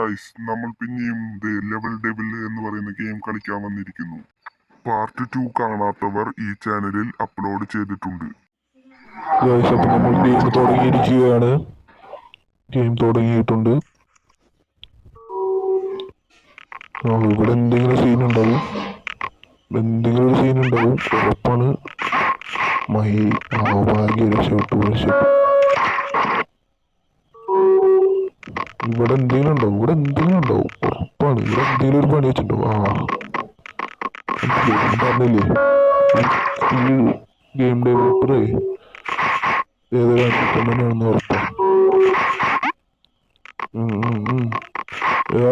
Guys, നമ്മൾ പിന്നെയും level devil എന്ന് പറയുന്ന ഗെയിം കളിക്കാൻ വന്നിരിക്കുന്നു. പാർട്ട് 2 കാണാത്തവർ ഈ ചാനലിൽ അപ്ലോഡ് ചെയ്തിട്ടുണ്ട്. ഗായ്സ്, അപ്പോൾ നമ്മൾ ഗെയിം തുടങ്ങിയിരിക്കുകയാണ്. ഗെയിം തുടങ്ങിയിട്ടുണ്ട്. ഇവിടെ എന്തെങ്കിലും സീൻ ഉണ്ടാവും, ഉറപ്പാണ്. ഭാഗ്യ രക്ഷപ്പെട്ടു. ഇവിടെ എന്തെങ്കിലും ഉണ്ടാവും, ഉറപ്പാണ്. ഇവിടെ എന്തെങ്കിലും ഒരു പണി വെച്ചിട്ടുണ്ടാവും. പറഞ്ഞില്ലേ, ഈ ഗെയിം ഡെവലപ്പറേ ഏതൊരു തന്നെയാണെന്ന് ഉറപ്പാണ്.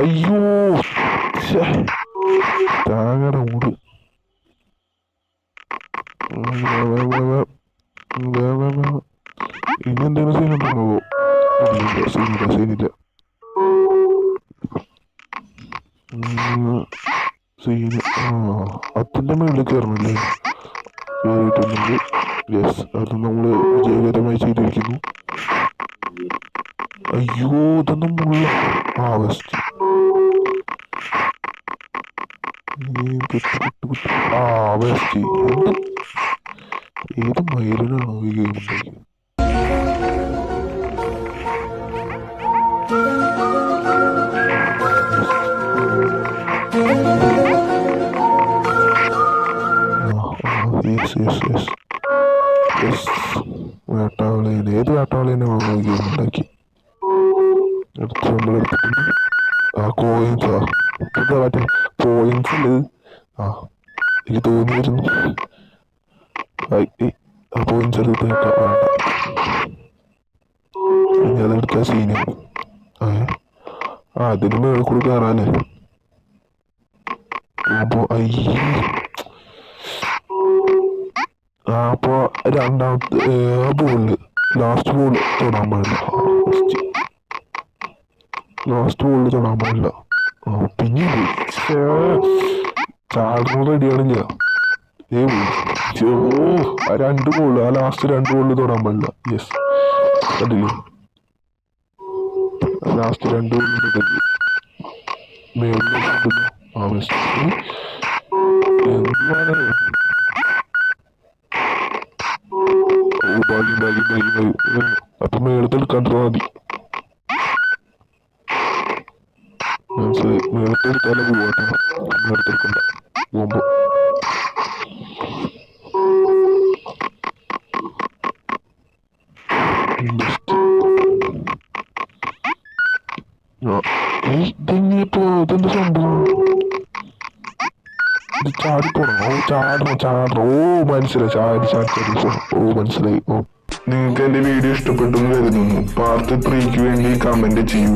അയ്യോ, താങ്ങട മൂട്. ഇനി എന്തെങ്കിലും സീൻ ഉണ്ടോ? സീനില്ല. സീന് അതിന്റെ മുകളിൽ കയറണല്ലേ? കയറിയിട്ടുണ്ടെങ്കിൽ യെസ്, അത് നമ്മൾ വിജയകരമായി ചെയ്തിരിക്കുന്നു. അയ്യോ, ഇതൊന്നും മുള്ള വെസ്റ്റ്. വെസ്റ്റ് ഏത് മയിലിനാണോ ഈ ഗെയിം ഉണ്ടാക്കിയത്? വേട്ടാവളേന് ഏത് വേട്ടാവളേനാണോ ഈ ഗെയിം ഉണ്ടാക്കി? എടുത്തിട്ടുണ്ട്. കോയിൻസാ മറ്റേ കോയിൻസ് ഉള്ളത്. എനിക്ക് തോന്നിയിരുന്നു കോയിൻസ് എടുത്ത് വേണ്ട, ഇനി അതെടുത്ത സീനാണ്. അതിന് മേളിൽ കൂടി കയറാനേ. അപ്പൊ രണ്ടാമത്തെ ബോളില് ലാസ്റ്റ് ബോൾ തൊടാൻ പാടില്ല. പിന്നെ ചാടുമ്പോൾ റെഡിയാണില്ല. രണ്ട് ബോള്, ലാസ്റ്റ് രണ്ട് ബോളിൽ തൊടാൻ പാടില്ല. യെസ്, കണ്ടില്ലേ? ലാസ്റ്റ് രണ്ട് ബോളിൽ മേളിൽ അപ്പൊ മേളത്തെ എടുക്കാണ്ടിരുന്നാ മതി. മനസ്സിലായി? മേളത്തെ എടുത്താലേ പോവാട്ടെ, മേളത്തെടുക്കണ്ട. പോകുമ്പോ ഇതെന്താ സംഭവം? ഇത് ചാടിപ്പോണോ? മനസ്സിലായി. മനസ്സിലായി. നിങ്ങൾക്ക് എന്റെ വീഡിയോ ഇഷ്ടപ്പെട്ടു എന്ന് കരുതുന്നു. പാർട്ട് 3 വേണ്ടി കമന്റ് ചെയ്യൂ.